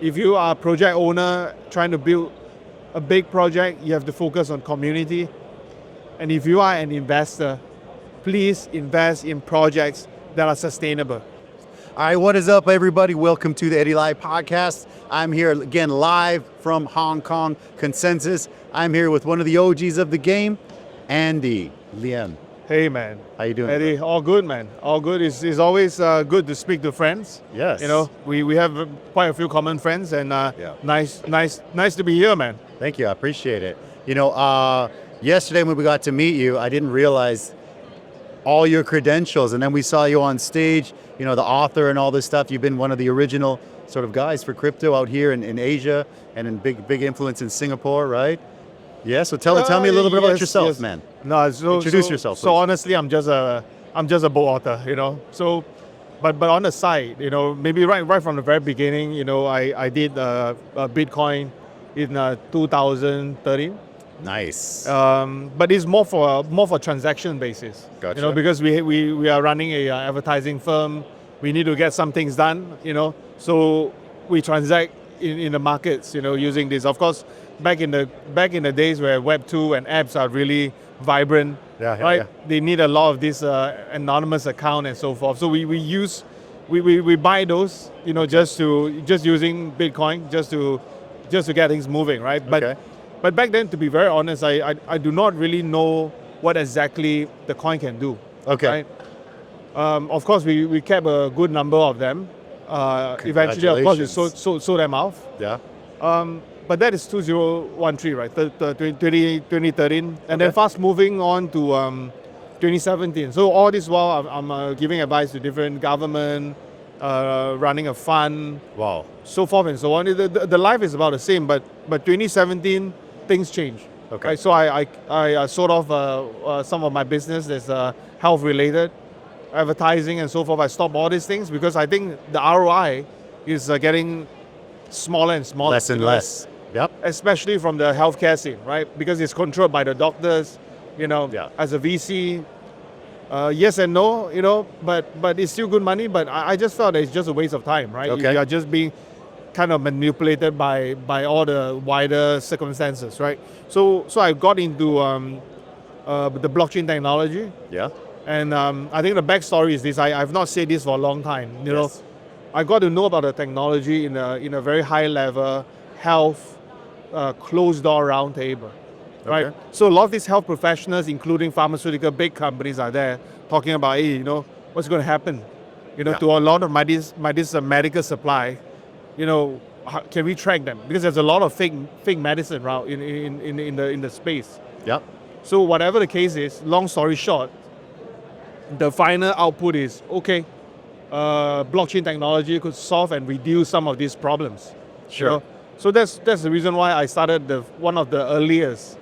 If you are a project owner trying to build a big project, you have to focus on community. And if you are an investor, please invest in projects that are sustainable. All right, what is up, everybody? Welcome to the Eddy Lian podcast. I'm here again live from Hong Kong Consensus. I'm here with one of the OGs of the game, Anndy Lian. Hey, man. How you doing? Eddy, all good, man. All good. It's always good to speak to friends. Yes. You know, we have quite a few common friends, and nice to be here, man. Thank you. I appreciate it. You know, yesterday when we got to meet you, I didn't realize all your credentials, and then we saw you on stage, you know, the author and all this stuff. You've been one of the original sort of guys for crypto out here in Asia and in big influence in Singapore, right? Yeah, so tell me a little bit about yourself, man. No, Introduce yourself, please. So honestly, I'm just a book author, you know. So, but on the side, you know, maybe right from the very beginning, you know, I did Bitcoin in 2013. Nice. But it's more for transaction basis. Gotcha. You know, because we are running a advertising firm. We need to get some things done, you know. So we transact in the markets, you know, using this. Of course, back in the days where Web 2 and apps are really vibrant, right? They need a lot of this anonymous account and so forth. So we buy those, you know, just using Bitcoin just to get things moving, right? But back then, to be very honest, I do not really know what exactly the coin can do. Okay. Right? Of course, we kept a good number of them. Eventually, of course, we sold them off. Yeah. But that is 2013, right? 2013. And then fast moving on to 2017. So all this while, I'm giving advice to different government, running a fund. Wow. So forth and so on. The life is about the same, but 2017, things changed. Okay. Right? So I sold off some of my business that's health related, advertising and so forth. I stopped all these things because I think the ROI is getting smaller and smaller. Less and less. Yep. Especially from the healthcare scene, right? Because it's controlled by the doctors, you know. Yeah. As a VC, yes and no, you know, but it's still good money. But I just felt that it's just a waste of time, right? Okay. You are just being kind of manipulated by all the wider circumstances, right? So I got into the blockchain technology. Yeah. And I think the backstory is this. I've not said this for a long time. You know, I got to know about the technology in a very high level health closed door round table, right? Okay. So a lot of these health professionals, including pharmaceutical big companies, are there talking about, hey, you know, what's going to happen, you know, to a lot of my medical supply, you know, can we track them? Because there's a lot of fake medicine around in the space. Yep. So whatever the case is, long story short, the final output is, okay, blockchain technology could solve and reduce some of these problems. Sure. You know? So that's the reason why I started one of the earliest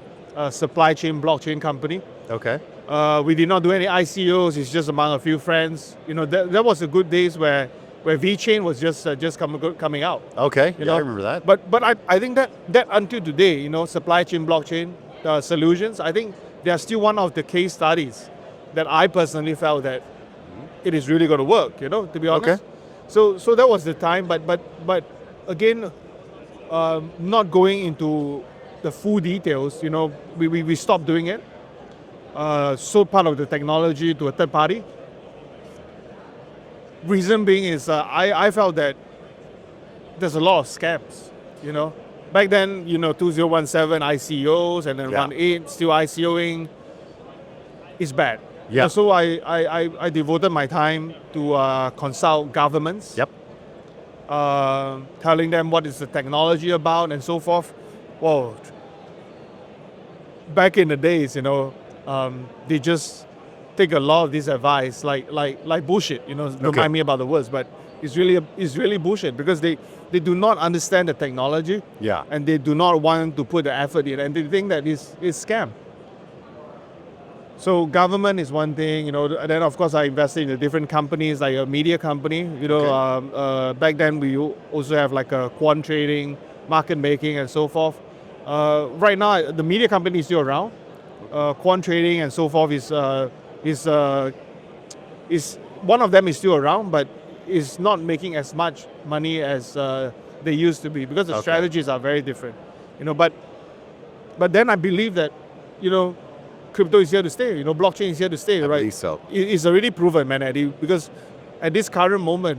supply chain blockchain company. Okay. We did not do any ICOs. It's just among a few friends. You know, that was the good days where VeChain was just coming out. Okay. You know? know? I remember that. But I think that until today, you know, supply chain blockchain solutions, I think they are still one of the case studies that I personally felt that it is really going to work, you know, to be honest. Okay. So that was the time, but again, not going into the full details, you know, we stopped doing it. Sold part of the technology to a third party. Reason being is I felt that there's a lot of scams, you know. Back then, you know, 2017 ICOs and then 18 still ICOing is bad. Yeah. So I devoted my time to consult governments. Yep. Telling them what is the technology about and so forth. Well, back in the days, you know, they just take a lot of this advice like bullshit. You know, don't mind me about the words, but it's really bullshit because they do not understand the technology. Yeah. And they do not want to put the effort in, and they think that it's scam. So government is one thing, you know, and then of course I invested in the different companies, like a media company, you know, back then we also have like a quant trading, market making and so forth. Right now, the media company is still around. Quant trading and so forth is one of them is still around, but is not making as much money as they used to be because the Okay. strategies are very different. But then I believe that, crypto is here to stay. Blockchain is here to stay, I right? believe so. It's already proven, man, Eddie, because at this current moment,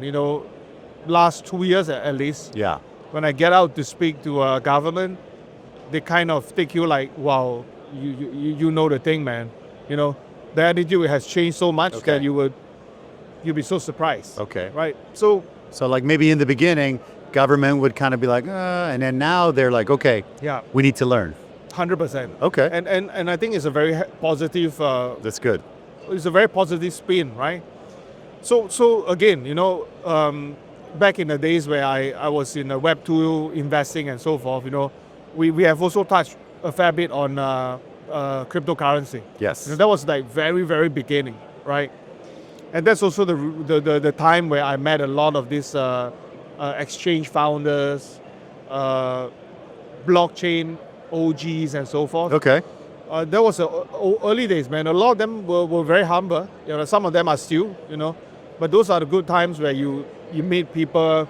last 2 years at least, Yeah. when I get out to speak to government, they kind of take you like, wow, you know the thing, man. The attitude has changed so much Okay. that you'll be so surprised. Okay. Right. So So like maybe in the beginning, government would kind of be like, and then now they're like, okay, yeah, we need to learn. 100%. Okay. And I think it's a very positive. That's good. It's a very positive spin, right? So again, back in the days where I was in Web 2 investing and so forth, we have also touched a fair bit on cryptocurrency. Yes. That was like very, very beginning, right? And that's also the time where I met a lot of these exchange founders, blockchain OGs and so forth. Okay. That was early days, man. A lot of them were very humble. Some of them are still, but those are the good times where you meet people,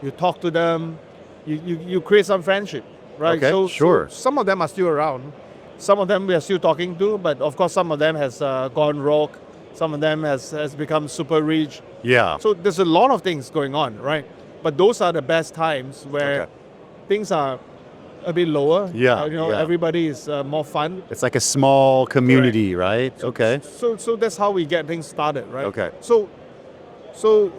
you talk to them, you create some friendship, right? Okay, sure. So some of them are still around. Some of them we are still talking to, but of course some of them has gone rogue. Some of them has become super rich. Yeah. So there's a lot of things going on, right? But those are the best times where Okay. things are a bit lower. Yeah, yeah. Everybody is more fun. It's like a small community, right? Okay. So that's how we get things started, right? Okay. So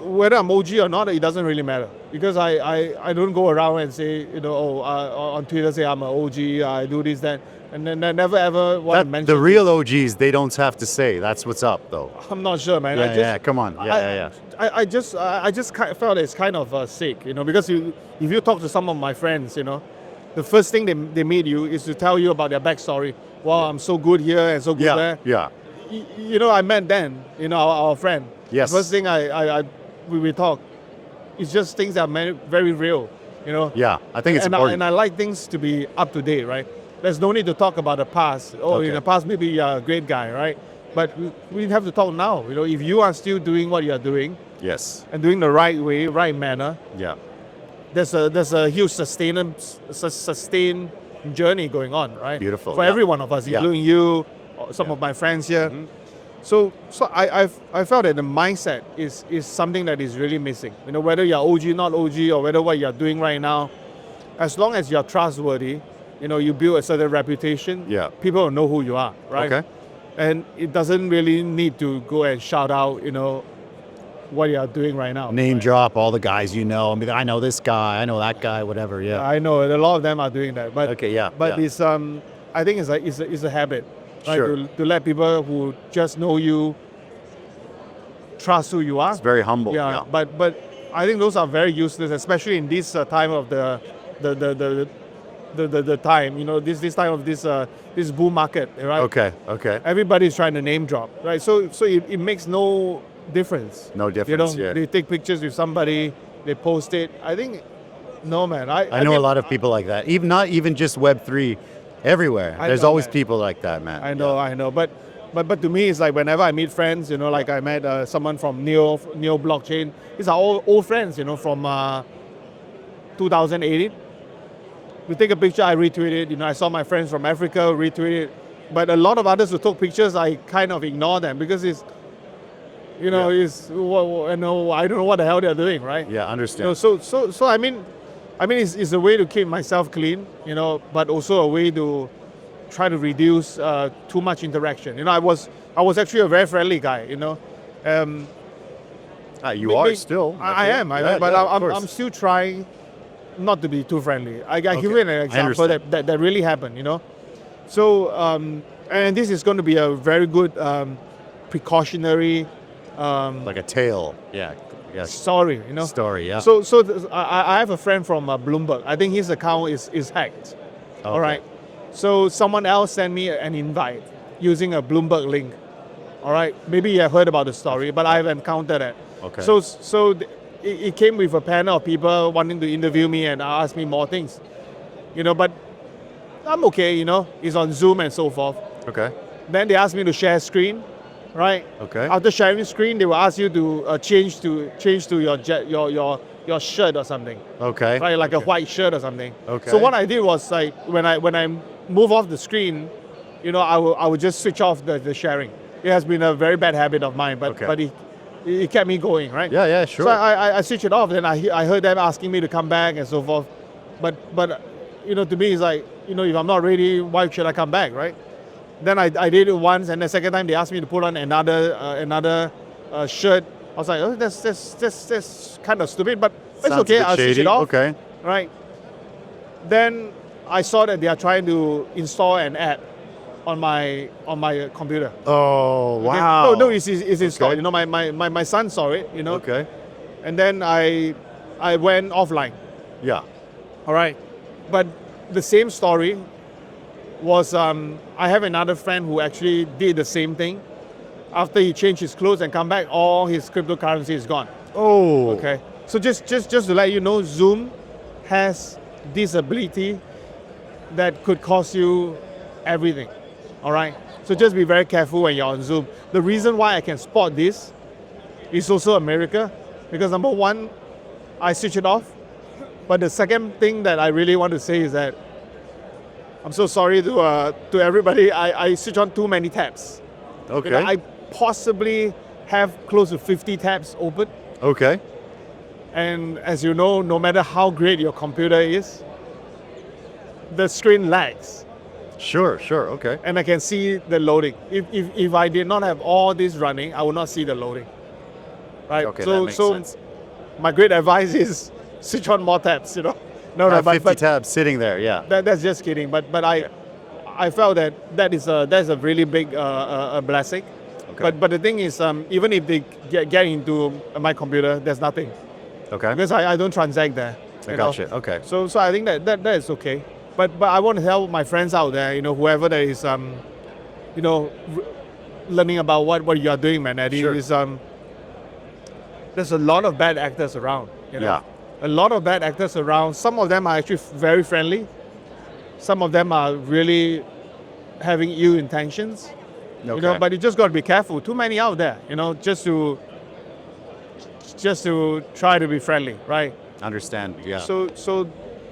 whether I'm OG or not, it doesn't really matter because I don't go around and say, on Twitter say I'm an OG, I do this, that, and then I never ever want to mention The real OGs, they don't have to say. That's what's up, though. I'm not sure, man. Yeah, come on. Yeah. I just felt it's kind of sick, because if you talk to some of my friends, the first thing they meet you is to tell you about their backstory. Wow, I'm so good here and so good there. Yeah. I met Dan, our friend. Yes. The first thing we talk, it's just things that are very real, Yeah, I think it's important. And I like things to be up to date, right? There's no need to talk about the past. Okay. In the past maybe you're a great guy, right? But we have to talk now. If you are still doing what you're doing Yes. and doing the right way, right manner, Yeah. there's a huge sustained journey going on, right? Beautiful, For yeah. every one of us, Yeah. including you, some Yeah. of my friends here. So I felt that the mindset is something that is really missing. Whether you're OG, not OG, or whether what you're doing right now, as long as you're trustworthy, you build a certain reputation, Yeah. people will know who you are, right? Okay. And it doesn't really need to go and shout out, what you're doing right now. Name drop all the guys you know. I mean, I know this guy, I know that guy, whatever. Yeah. I know a lot of them are doing that, but Okay, yeah, but yeah. it's I think it's a habit, right? Sure. To let people who just know you trust who you are. It's very humble. Yeah, but I think those are very useless, especially in this time of the time. This time of this bull market, right? Okay. Everybody's trying to name drop, right? So it makes no difference. No difference, yeah. They take pictures with somebody, they post it. I think, no, man. I know a lot of people like that. Not even just Web3, everywhere. I There's know, always man. people like that, man. I know. But to me, it's like whenever I meet friends, like I met someone from Neo Blockchain. These are all old friends, from 2018. We take a picture, I retweet it. I saw my friends from Africa retweet it. But a lot of others who took pictures, I kind of ignore them because it's, I don't know what the hell they're doing, right? Yeah, understand. So I mean, it's a way to keep myself clean, but also a way to try to reduce too much interaction. I was actually a very friendly guy, You are still. I am, Yeah, but yeah, of I'm course. still trying not to be too friendly. I give you an I example understand. that really happened, So, and this is going to be a very good precautionary Like a tale. Yeah. Yes. story, Story, yeah. So I have a friend from Bloomberg. I think his account is hacked. All right. So someone else sent me an invite using a Bloomberg link. All right. Maybe you have heard about the story, but I've encountered it. Okay. So it came with a panel of people wanting to interview me and ask me more things. But I'm okay. It's on Zoom and so forth. Okay. Then they asked me to share screen. Right. Okay. After sharing screen, they will ask you to change to your your shirt or something, Okay. right? Like a Okay. white shirt or something. Okay. So what I did was like when I move off the screen, I would just switch off the sharing. It has been a very bad habit of mine, but Okay. it kept me going, right? Yeah, yeah, sure. So I switched it off. Then I heard them asking me to come back and so forth. But to me it's like, if I'm not ready, why should I come back, right? Then I did it once, and the second time they asked me to put on another shirt. I was like, oh, that's kind of stupid, but it's Sounds a okay. bit I'll switch shady. it off. Okay. Right. Then I saw that they are trying to install an app on my computer. Oh, Okay? wow. No, it's installed. Okay. My son saw it. Okay. And then I went offline. Yeah. All right. But the same story was I have another friend who actually did the same thing. After he changed his clothes and come back, all his cryptocurrency is gone. Oh. Okay. So just to let you know, Zoom has this ability that could cost you everything. All right. So just be very careful when you're on Zoom. The reason why I can spot this is also America, because number one, I switch it off. But the second thing that I really want to say is that I'm so sorry to everybody. I switch on too many tabs. Okay. I possibly have close to 50 tabs open. Okay. And as you know, no matter how great your computer is, the screen lags. Sure. Sure. Okay. And I can see the loading. If I did not have all this running, I would not see the loading. Right? Okay. So that makes sense. my great advice is switch on more tabs, No, Have 50 but tabs sitting there. Yeah. that's just kidding. But I felt that's a really big a blessing. Okay. But the thing is, even if they get into my computer, there's nothing, Okay. because I don't transact there. I gotcha. Okay. So I think that is okay. But I want to tell my friends out there, whoever that is, learning about what you are doing, man, Eddy, Sure. is there's a lot of bad actors around. Yeah. A lot of bad actors around. Some of them are actually very friendly. Some of them are really having ill intentions. Okay. But you just got to be careful. Too many out there, just to try to be friendly, right? Understand. Yeah. So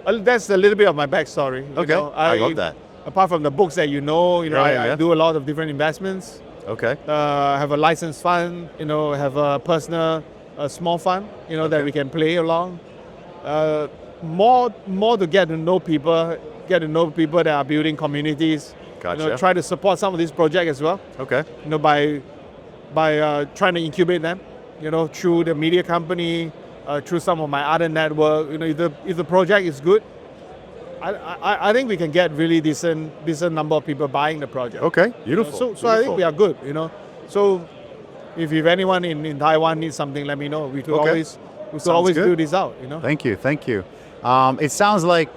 that's a little bit of my backstory. Okay. I love that. Apart from the books that Yeah. I do a lot of different investments. Okay. Have a licensed fund, have a personal small fund, that we can play along. More to get to know people that are building communities. Gotcha. Try to support some of these projects as well. Okay. By trying to incubate them, through the media company, through some of my other network. If the project is good, I think we can get really decent number of people buying the project. Okay. Beautiful. So I think we are good. So if anyone in Taiwan needs something, let me know. We could Okay. always good. do this out. Thank you. Thank you. It sounds like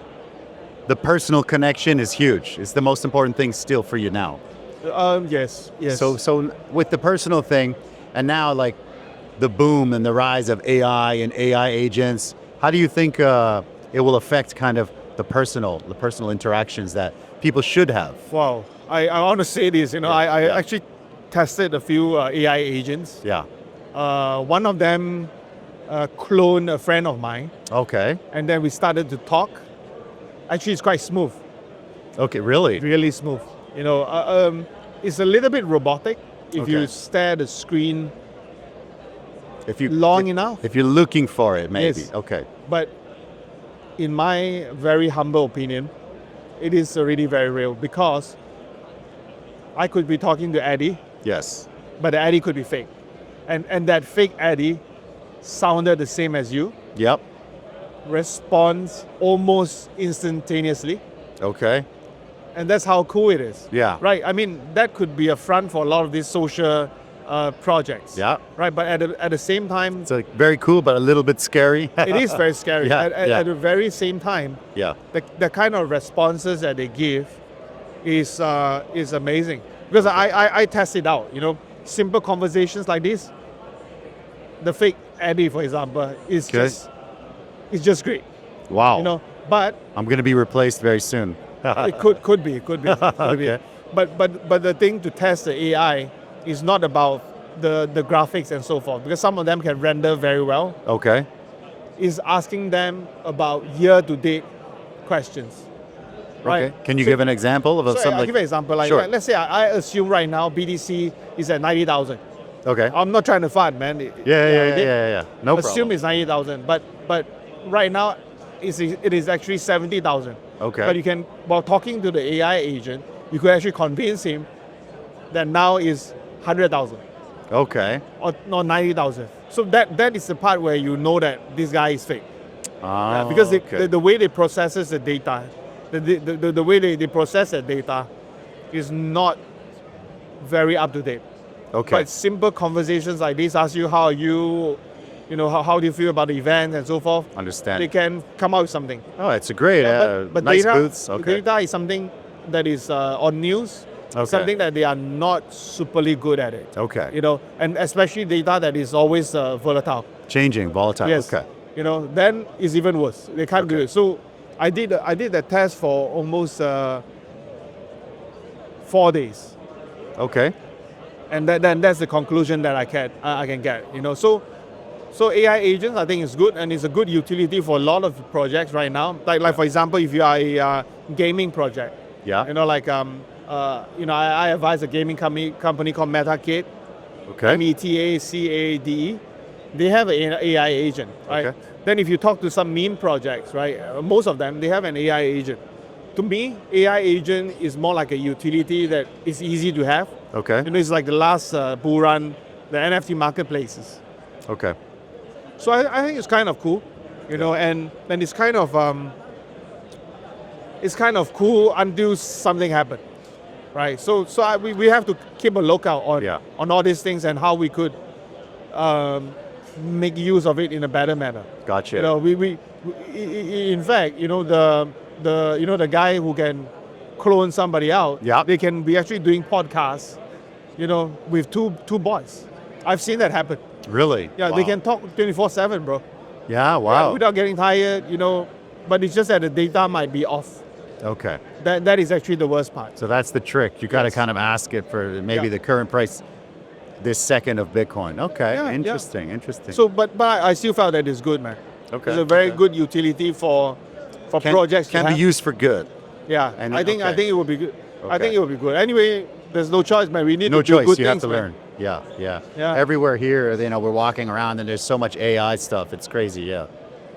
the personal connection is huge. It's the most important thing still for you now. Yes. So with the personal thing, and now like the boom and the rise of AI and AI agents, how do you think it will affect kind of the personal interactions that people should have? Wow. I want to say this. I Yeah. actually tested a few AI agents. Yeah. One of them cloned a friend of mine, Okay. and then we started to talk. Actually, it's quite smooth, Okay. Really? really smooth. It's a little bit robotic if you Okay. stare at the screen If you long enough. If you're looking for it, maybe. Yes. Okay. But in my very humble opinion, it is already very real, because I could be talking to Eddy, Yes. but the Eddy could be fake. And that fake Eddy sounded the same as you, Yep. responds almost instantaneously. Okay. And that's how cool it is. Yeah. Right? I mean, that could be a front for a lot of these social projects. Yeah. Right? But at the same time, It's like very cool, but a little bit scary. it is very scary. Yeah, yeah. At the very same time, Yeah. the kind of responses that they give is amazing. Because I test it out, simple conversations like this. The fake Eddy, for example, is Okay. just great. Wow. But I'm gonna be replaced very soon. it could be. Okay. But the thing to test the AI is not about the graphics and so forth, because some of them can render very well. Okay. is asking them about year-to-date questions. Right? Okay. Can you give an example of So something? I'll give you an example. Like, Sure. let's say I assume right now BTC is at 90,000. Okay. I'm not trying to fund, man. Yeah. No Assume problem. it's 90,000, but right now it is actually 70,000. Okay. But you can, while talking to the AI agent, you could actually convince him that now is 100,000 Okay. or 90,000. So that is the part where you know that this guy is fake. Because the way they processes the data, the way they process the data is not very up to date. Okay. But simple conversations like this ask you how are you, how do you feel about the event and so forth. Understand. They can come out with something. Oh, it's a great, But nice data, booths. Okay. data is something that is on news, Okay. something that they are not superly good at it. Okay. And especially data that is always volatile. Changing, volatile. Yes. Okay. Then it's even worse. They can't do Okay. it. So I did the test for almost 4 days. Okay. And then that's the conclusion that I can get. So AI agents, I think is good, and it's a good utility for a lot of projects right now. Like for example, if you are a gaming project, Yeah. I advise a gaming company called MetaCade, Okay. METACADE. They have an AI agent, right? Okay. Then if you talk to some meme projects, right, most of them, they have an AI agent. To me, AI agent is more like a utility that is easy to have. Okay. It's like the last bull run, the NFT marketplaces. Okay. So I think it's kind of cool, and it's kind of cool until something happens, right? So we have to keep a lookout on all these things and how we could make use of it in a better manner. Gotcha. In fact, the guy who can clone somebody out, Yeah. they can be actually doing podcasts, with two bots. I've seen that happen. Really? Yeah, Wow. they can talk 24/7, bro. Yeah. Wow. Without getting tired, but it's just that the data might be off. Okay. That is actually the worst part. So that's the trick. You got to Yes. kind of ask it for maybe Yeah. the current price this second of Bitcoin. Okay. Yeah, yeah. Interesting. Interesting. So, but I still felt that it's good, man. Okay. It's a very okay. good utility for projects. Can to be have. used for good. Yeah, And- I think okay. it would be good. I Okay. think it would be good. Anyway, there's no choice, man. We need No to do choice. good You things, have to man. learn. Yeah. Yeah. Everywhere here, we're walking around and there's so much AI stuff. It's crazy. Yeah.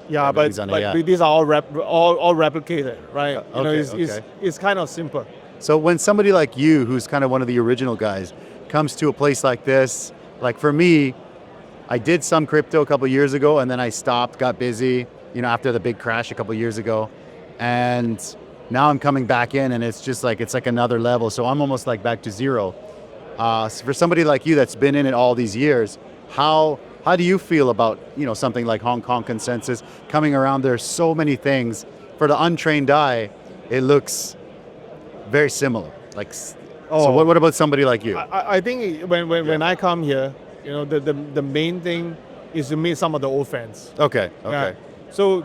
Yeah, but Everything's on AI. these are all replicated, right? Okay. It's kind of simple. So when somebody like you, who's kind of one of the original guys, comes to a place like this, like for me, I did some crypto a couple of years ago and then I stopped, got busy, after the big crash a couple of years ago. And now I'm coming back in and it's like another level. So I'm almost like back to zero. So for somebody like you that's been in it all these years, how do you feel about, something like Hong Kong Consensus coming around? There's so many things. For the untrained eye, it looks very similar. So what about somebody like you? I think when I come here, the main thing is to meet some of the old friends. Okay. Yeah. So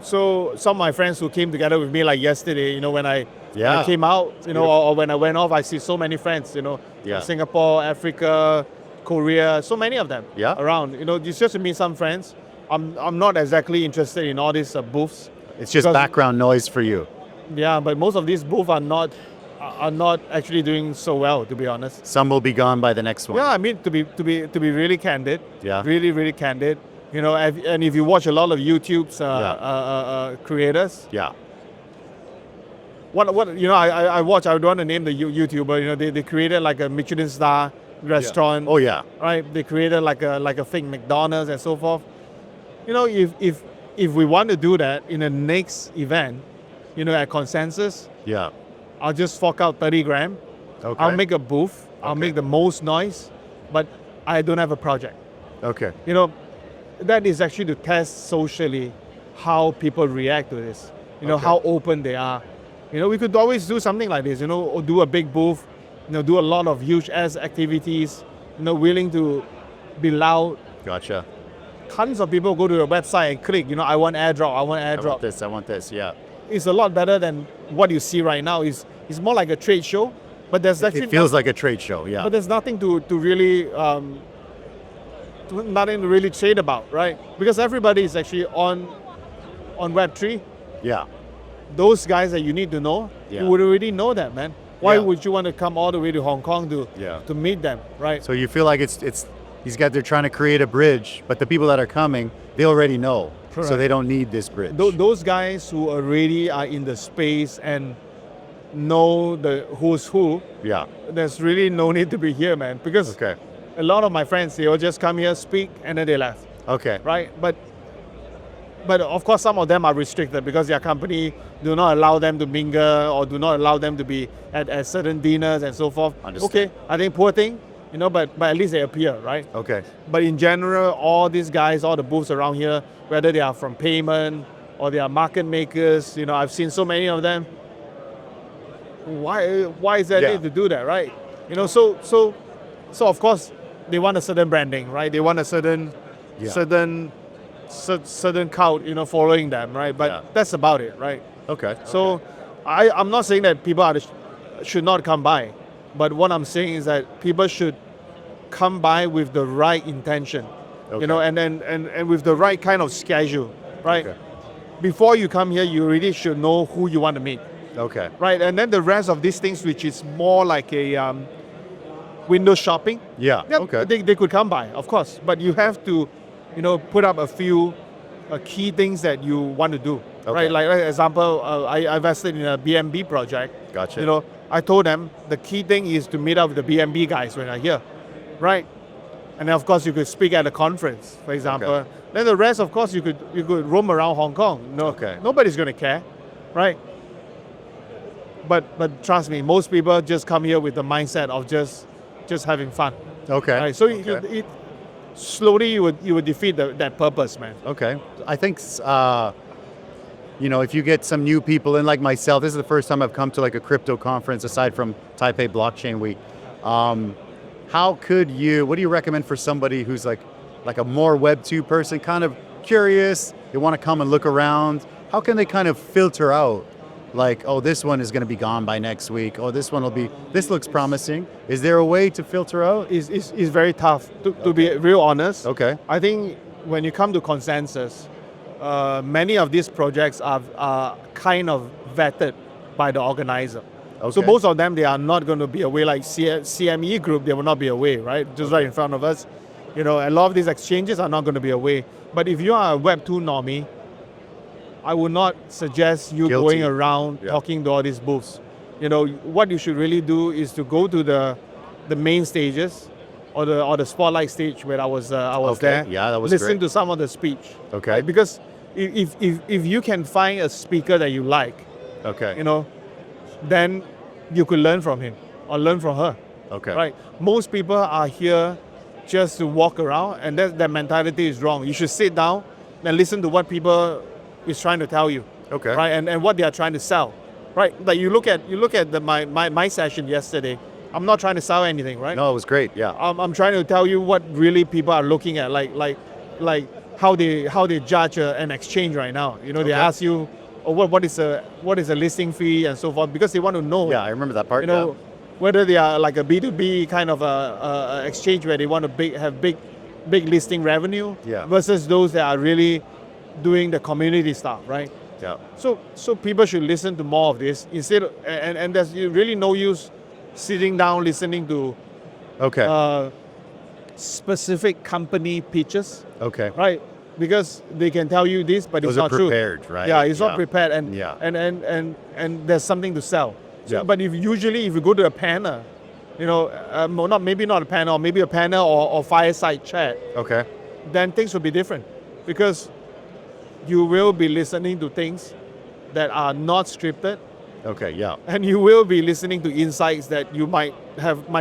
some of my friends who came together with me like yesterday, when I came out, or when I went off, I see so many friends, Yeah. Singapore, Africa, Korea, so many of them around. It's just to meet some friends. I'm not exactly interested in all these booths. It's just because- background noise for you. Yeah, but most of these booths are not actually doing so well, to be honest. Some will be gone by the next one. Yeah, I mean to be really candid. Yeah. Really, really candid. And if you watch a lot of YouTube's creators, Yeah. what I watch. I don't want to name the YouTuber. They created like a Michelin star restaurant. Oh yeah. Right. They created like a fake McDonald's and so forth. If we want to do that in the next event, at Consensus, Yeah. I'll just fork out 30 grand. Okay. I'll make a booth. I'll Okay. make the most noise, but I don't have a project. Okay. That is actually to test socially how people react to this. Okay. How open they are. We could always do something like this. Or do a big booth. Do a lot of huge ass activities. Willing to be loud. Gotcha. Tons of people go to your website and click. I want airdrop. I want I airdrop. want this. Yeah. It's a lot better than what you see right now. It's more like a trade show, but there's actually It feels like a trade show. Yeah. but there's nothing to really nothing to really trade about, right? Because everybody is actually on on Web3, Yeah. those guys that you need to know, Yeah. you would already know that, man. Why Yeah. would you want to come all the way to Hong Kong to meet them, right? So you feel like they're trying to create a bridge, but the people that are coming, they already know. Correct. So they don't need this bridge. Those guys who already are in the space and know the who's who, Yeah. there's really no need to be here, man. Because Okay. a lot of my friends, they will just come here, speak, and then they left, Okay. right? But of course, some of them are restricted because their company do not allow them to mingle or do not allow them to be at certain dinners and so forth. Understand. Okay, I think poor thing, but at least they appear, right? Okay. But in general, all these guys, all the booths around here, whether they are from payment or they are market makers, I've seen so many of them. Why is there Yeah. need to do that, right? So of course they want a certain branding, right? They want a certain cult, following them, right? But Yeah. that's about it, right? Okay. So I'm not saying that people should not come by, but what I'm saying is that people should come by with the right intention, Okay. and with the right kind of schedule, right? Okay. Before you come here, you really should know who you want to meet, Okay. right? And then the rest of these things, which is more like a window shopping, Yeah. yeah, Okay. they could come by, of course, but you have to, put up a few key things that you want to do, Okay. right? Like example, I invested in a BNB project. Gotcha. I told them the key thing is to meet up with the BNB guys when I'm here, right? And then of course you could speak at a conference, for example. Okay. Then the rest, of course, you could roam around Hong Kong. Okay. Nobody's gonna care, right? But trust me, most people just come here with the mindset of just having fun. Okay. Right? So Okay. slowly you would defeat that purpose, man. Okay. I think, if you get some new people in like myself, this is the first time I've come to like a crypto conference aside from Taipei Blockchain Week. What do you recommend for somebody who's like a more Web 2 person, kind of curious, they want to come and look around? How can they kind of filter out like, oh, this one is going to be gone by next week. Oh, this looks promising. Is there a way to filter out? It's very tough, to be real honest. Okay. I think when you come to consensus, many of these projects are kind of vetted by the organizer. Okay. So most of them, they are not going to be away, like CME Group, they will not be away, right? Just right in front of us. A lot of these exchanges are not going to be away. But if you are a Web 2 normie, I would not suggest you Guilty. going around talking to all these booths. What you should really do is to go to the main stages or the spotlight stage where I was Okay. there. Yeah, that was Listen great. to some of the speech. Okay. Right? Because if you can find a speaker that you like, Okay. then you could learn from him or learn from her. Okay. Right? Most people are here just to walk around, and that mentality is wrong. You should sit down and listen to what people is trying to tell you. Okay. Right? And what they are trying to sell. Right? Like you look at my session yesterday. I'm not trying to sell anything, right? No, it was great. Yeah. I'm trying to tell you what really people are looking at, like how they judge an exchange right now. They Okay. ask you, what is a listing fee and so forth, because they want to know. Yeah, I remember that part. Whether they are like a B2B kind of a exchange where they want to have big listing revenue, Yeah. versus those that are really doing the community stuff, right? Yeah. So people should listen to more of this instead of, and there's really no use sitting down listening to Okay. specific company pitches, Okay. right? Because they can tell you this, but Those it's are not true. prepared, right? Yeah, it's Yeah. not prepared, and Yeah. and there's something to sell. So, Yeah. But if you go to a panel, maybe not a panel, maybe a panel or fireside chat, Okay. then things will be different, because you will be listening to things that are not scripted, Okay. Yeah. and you will be listening to insights that you might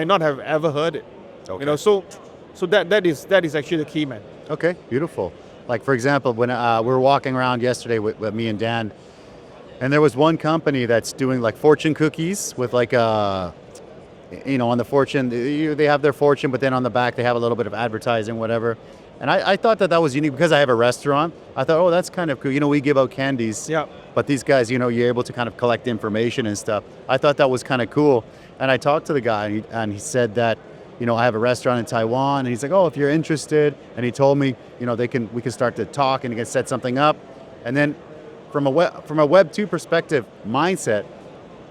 not have ever heard it. Okay. So that is actually the key, man. Okay. Beautiful. Like for example, when we were walking around yesterday with me and Dan, and there was one company that's doing like fortune cookies with like on the fortune, they have their fortune, but then on the back they have a little bit of advertising, whatever. And I thought that was unique because I have a restaurant. I thought, oh, that's kind of cool. We give out candies. Yeah. But these guys, you're able to kind of collect information and stuff. I thought that was kind of cool. And I talked to the guy, and he said that, I have a restaurant in Taiwan. And he's like, oh, if you're interested. And he told me, we can start to talk and he can set something up. And then from a Web 2 perspective mindset,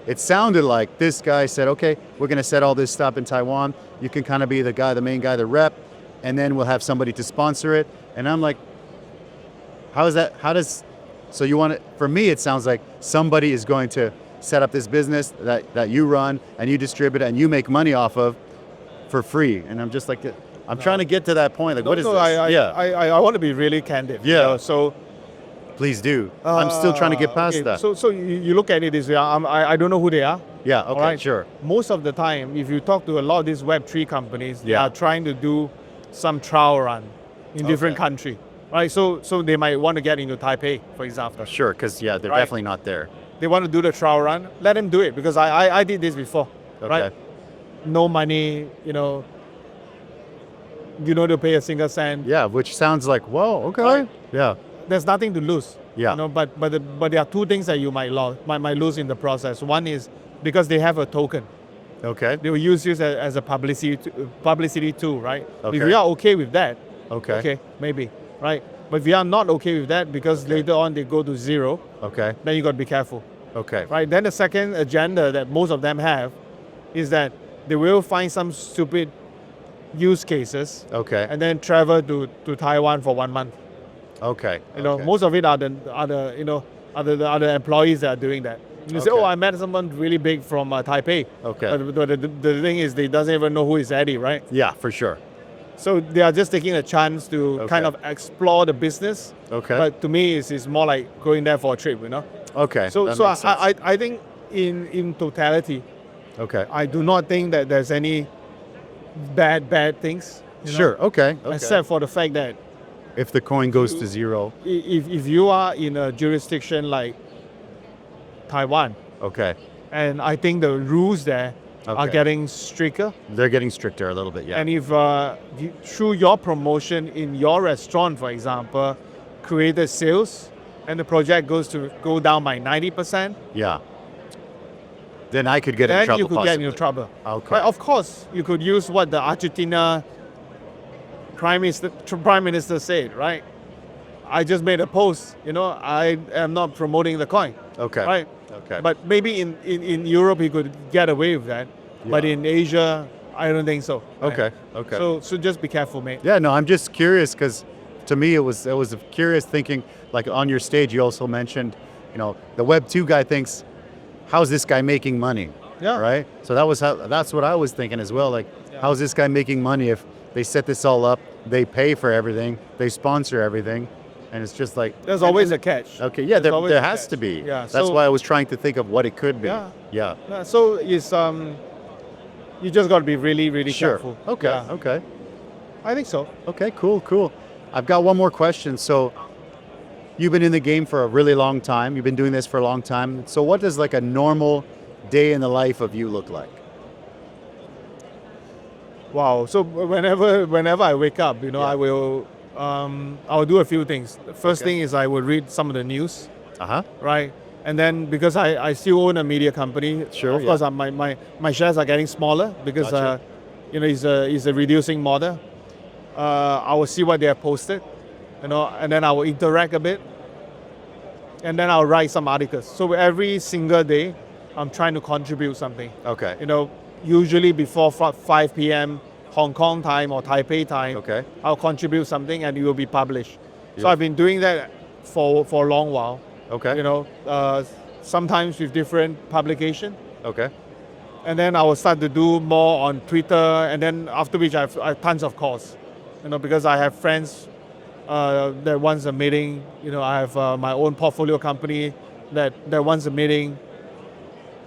it sounded like this guy said, okay, we're going to set all this stuff in Taiwan. You can kind of be the main guy, the rep, and then we'll have somebody to sponsor it. And I'm like, so you want it, for me, it sounds like somebody is going to set up this business that you run and you distribute and you make money off of for free. And I'm just like, I'm trying to get to that point. Like, what is this? I want to be really candid. Yeah. So please do. I'm still trying to get past that. So you look at it this way. I don't know who they are. Yeah, okay, all right? Sure. Most of the time, if you talk to a lot of these Web3 companies, they Yeah. are trying to do some trial run in different countries. Right, so they might want to get into Taipei, for example. Sure, because they're Right. definitely not there. They want to do the trial run, let them do it, because I did this before, Okay. right? No money, you know to pay a single cent. Yeah, which sounds like, whoa, okay. Right. Yeah. There's nothing to lose. Yeah. But there are two things that you might lose in the process. One is because they have a token. Okay. They will use this as a publicity tool, right? Okay. If we are okay with that, Okay. maybe, right? But if we are not okay with that because later on they go to zero, Okay. then you got to be careful, Okay. right? Then the second agenda that most of them have is that they will find some stupid use cases Okay. and then travel to Taiwan for 1 month. Okay. You know, okay. most of it are the employees that are doing that. You say, Okay. oh, I met someone really big from Taipei. Okay. But the thing is, they doesn't even know who is Eddy, right? Yeah, for sure. So they are just taking a chance to Okay. kind of explore the business. Okay. But to me, it's more like going there for a trip, you know? Okay. So that so makes sense. I think in totality, Okay. I do not think that there's any bad things. you know, Sure. Okay. Okay. Except for the fact that if the coin goes to zero. if you are in a jurisdiction like Taiwan, Okay. and I think the rules there are Okay. getting stricter. They're getting stricter a little bit. Yeah. And if through your promotion in your restaurant, for example, created sales, and the project go down by 90%, Yeah. Then I could get in then trouble. you could get possibly. into trouble. Okay. But of course, you could use what the Argentina Prime Minister said, right? I just made a post, I am not promoting the coin, Okay. right? Okay. But maybe in Europe he could get away with that, but Yeah. in Asia, I don't think so. right? Okay. Okay. So just be careful, mate. Yeah, no, I'm just curious because to me it was a curious thinking. Like on your stage, you also mentioned, the Web 2 guy thinks, how's this guy making money? Yeah. Right. So that's what I was thinking as well. Like, Yeah. how's this guy making money if they set this all up, they pay for everything, they sponsor everything, and it's just like There's always a catch. okay, yeah, There's always there a has catch. to be. Yeah. That's so, why I was trying to think of what it could be. Yeah. Yeah. So it's you just got to be really, really Sure. careful. Okay. Yeah. Okay. I think so. Okay, cool. I've got one more question. So you've been in the game for a really long time. You've been doing this for a long time. So what does like a normal day in the life of you look like? Wow. So whenever I wake up, Yeah. I will do a few things. The first Okay. thing is I will read some of the news, Uh-huh. right? And then because I still own a media company, Sure, of course my shares are getting smaller because Gotcha. it's a reducing model. I will see what they have posted, and then I will interact a bit, and then I'll write some articles. So every single day, I'm trying to contribute something. Okay. Usually before 5 p.m. Hong Kong time or Taipei time, Okay. I'll contribute something and it will be published. So Yeah. I've been doing that for a long while. Okay. Sometimes with different publication, Okay. and then I will start to do more on Twitter, and then after which I have tons of calls, because I have friends that wants a meeting. I have my own portfolio company that wants a meeting,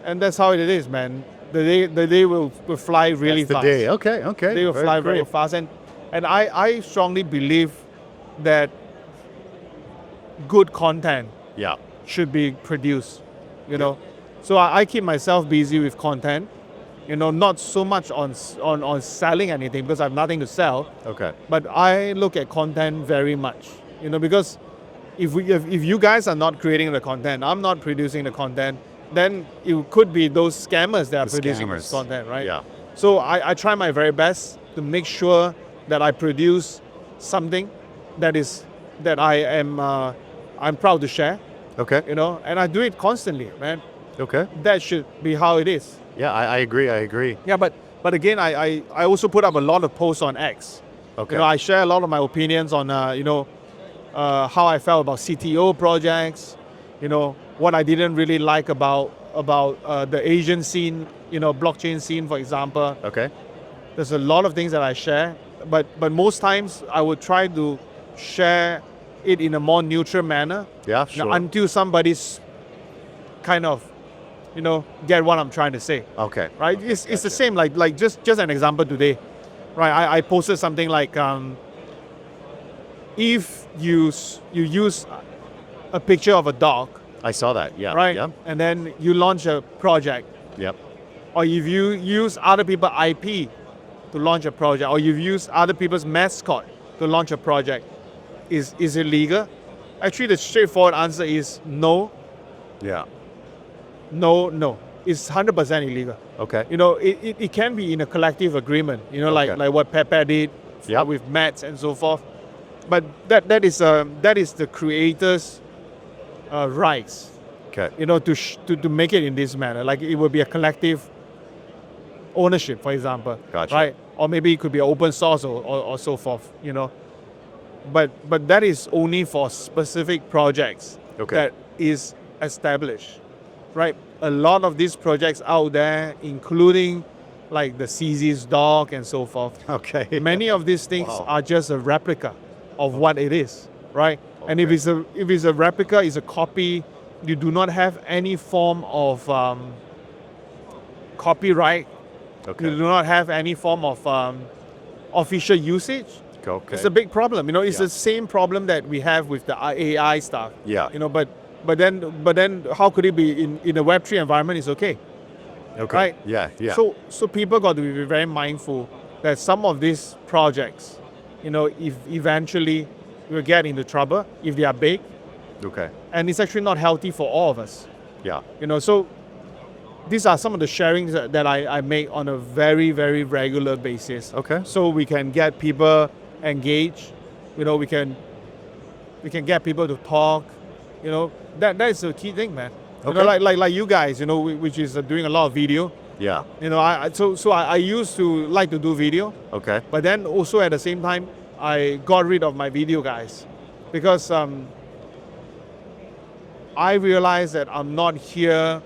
and that's how it is, man. The day will fly really That's the fast. day. Okay. They will Very fly cool. very fast, and I strongly believe that good content Yeah. should be produced, So I keep myself busy with content, not so much on selling anything because I have nothing to sell, Okay. but I look at content very much, because if you guys are not creating the content, I'm not producing the content, then it could be those scammers that are The producing scammers. this content, right? Yeah. So I try my very best to make sure that I produce something that I'm proud to share. Okay. You know, and I do it constantly, man. Okay. That should be how it is. Yeah, I agree. I agree. Yeah, but again, I also put up a lot of posts on X. Okay. You know, I share a lot of my opinions on how I felt about CTO projects. You know, what I didn't really like about the Asian scene. You know, blockchain scene, for example. Okay. There's a lot of things that I share, but most times I would try to share it in a more neutral manner. Yeah, You know, sure. until somebody's kind of, you know, get what I'm trying to say. Okay. Right? It's the same. Like just an example today, right? I posted something like, if you use a picture of a dog, I saw that. Yeah. right? Yep. And then you launch a project, Yep. or if you use other people's IP to launch a project, or you've used other people's mascot to launch a project, is it legal? Actually, the straightforward answer is no, Yeah. no. It's 100% illegal. Okay. You know, it can be in a collective agreement, you know, Okay. like what Pepe did Yep. with Mats and so forth. But that is the creator's rights, Okay. you know, to make it in this manner. Like it would be a collective ownership, for example. Gotcha. Right? Or maybe it could be open source or so forth, you know. But that is only for specific projects Okay. that is established. Right? A lot of these projects out there, including like the CZ's dog and so forth, Okay. many of these things Wow. are just a replica of what it is, right? And if Okay. it's a replica, it's a copy, you do not have any form of copyright. Okay. You do not have any form of official usage. Okay. It's a big problem. You know, it's Yeah. the same problem that we have with the AI stuff. Yeah. You know, but then how could it be in a Web3 environment? It's okay. Okay. Right? Yeah. Yeah. So people got to be very mindful that some of these projects, you know, if eventually will get into trouble if they are big, okay. and it's actually not healthy for all of us. Yeah. You know, so these are some of the sharings that I make on a very, very regular basis. Okay. So we can get people engaged. You know, we can get people to talk. You know, that is the key thing, man. You know, Okay. like you guys, you know, which is doing a lot of video. Yeah. You know, I used to like to do video, Okay. but then also at the same time, I got rid of my video guys because I realized that I'm not here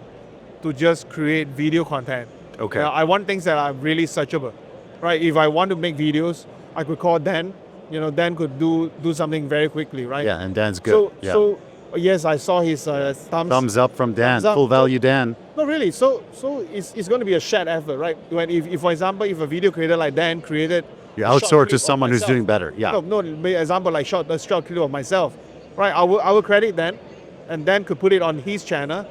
to just create video content. Okay. You know, I want things that are really searchable, right? If I want to make videos, I could call Dan. You know, Dan could do something very quickly, right? Yeah. And Dan's good. So yeah. so yes, I saw his Thumbs up from Dan. Thumbs up. Full value Dan. No, really. So it's going to be a shared effort, right? When if for example, if a video creator like Dan created, You a short outsource clip to of someone who's myself. doing better. Yeah. No, for example, like a short clip of myself, right? I will credit Dan, and Dan could put it on his channel,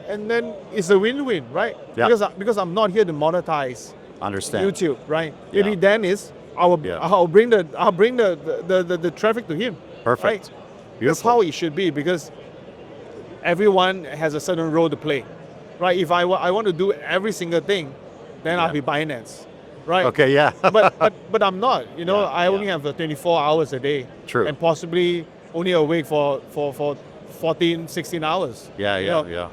and then it's a win-win, right? Yeah. Because I'm not here to monetize Understand. YouTube, right? Yeah. Maybe Dan is. Yeah. I'll bring the traffic to him. Perfect. Right? That's Beautiful. how it should be because everyone has a certain role to play, right? If I want to do every single thing, then I'll be Binance, right? Okay. Yeah. but I'm not. You know, Yeah, I only have 24 hours a day. True. And possibly only awake for 14, 16 hours. Yeah. You Yeah. know, Yeah.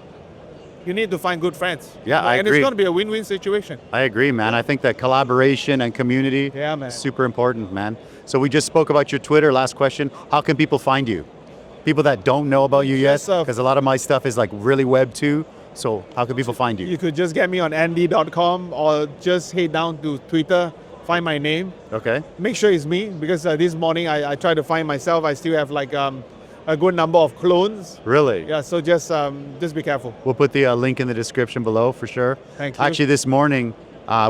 You need to find good friends. Yeah, You know, I and agree. it's going to be a win-win situation. I agree, man. I think that collaboration and community Yeah, man. is super important, man. So we just spoke about your Twitter. Last question. How can people find you? People that don't know about you yet, Yes, because a lot of my stuff is like really Web 2. So how can people find you? You could just get me on andy.com or just head down to Twitter, find my name. Okay. Make sure it's me because this morning I tried to find myself. I still have like a good number of clones. Really? Yeah, so just be careful. We'll put the link in the description below for sure. Thank you. Actually, this morning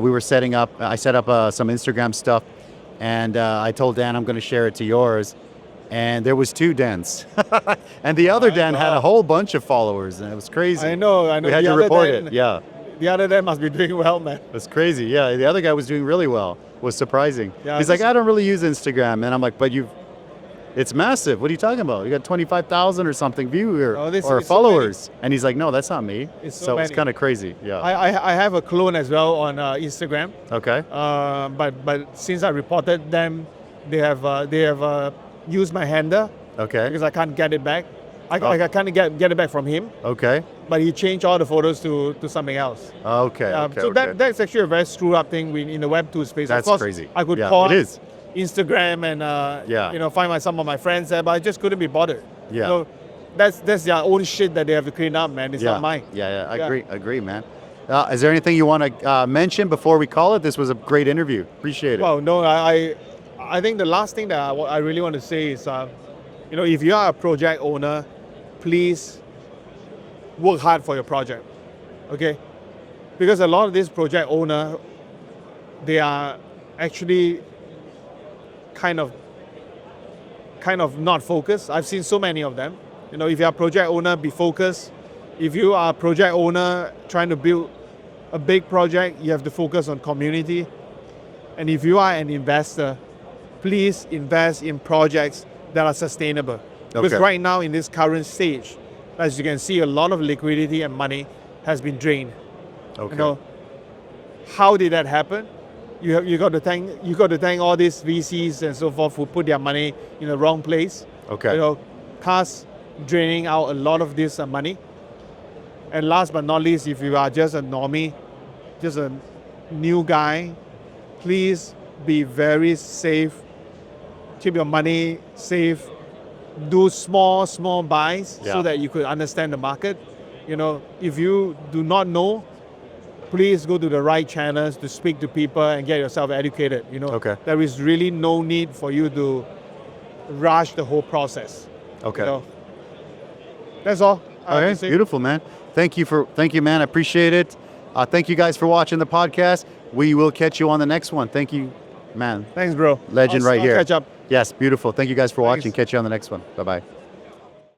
we were setting up. I set up some Instagram stuff, and I told Dan I'm going to share it to yours. And there was 2 Dans, and the other My Dan had a God. whole bunch of followers, and it was crazy. I know. We had The to other report Dan- it. Yeah, The other day must be doing well, man. it was crazy. Yeah, the other guy was doing really well. It was surprising. Yeah, He's like, I don't really use Instagram, and I'm like, but it's massive. What are you talking about? You got 25,000 or something viewers Oh, or it's so followers, and he's like, no, that's not me. It's so So it's many. kind of crazy. Yeah. I have a clone as well on Instagram, Okay. but since I reported them, they have used my handle Okay. because I can't get it back. I kind of get it back from him, Okay. but he changed all the photos to something else. Okay. Okay. So okay. that's actually a very screwed up thing in the Web 2 space. That's of course, crazy. I could Yeah, call it is. Instagram and find some of my friends there, but I just couldn't be bothered. Yeah. You know, that's their own shit that they have to clean up, man. It's yeah. not mine. Yeah. I agree, man. Is there anything you want to mention before we call it? This was a great interview. Appreciate it. Well, no, I think the last thing that I really want to say is, if you are a project owner, please work hard for your project, okay? Because a lot of these project owner, they are actually kind of not focused. I've seen so many of them. If you're a project owner, be focused. If you are a project owner trying to build a big project, you have to focus on community. And if you are an investor, please invest in projects that are sustainable. Because Okay. right now in this current stage, as you can see, a lot of liquidity and money has been drained. Okay. How did that happen? You got to thank all these VCs and so forth who put their money in the wrong place. Okay. Thus draining out a lot of this money. And last but not least, if you are just a normie, just a new guy, please be very safe. Keep your money safe. Do small buys Yeah. so that you could understand the market. If you do not know, please go to the right channels to speak to people and get yourself educated. Okay. There is really no need for you to rush the whole process. Okay. That's all. I have to Okay. say. Beautiful, man. Thank you, man. I appreciate it. Thank you guys for watching the podcast. We will catch you on the next one. Thank you, man. Thanks, bro. Legend I'll right here. Catch up. Yes, beautiful. Thank you guys for Thanks. watching. Catch you on the next one. Bye-bye.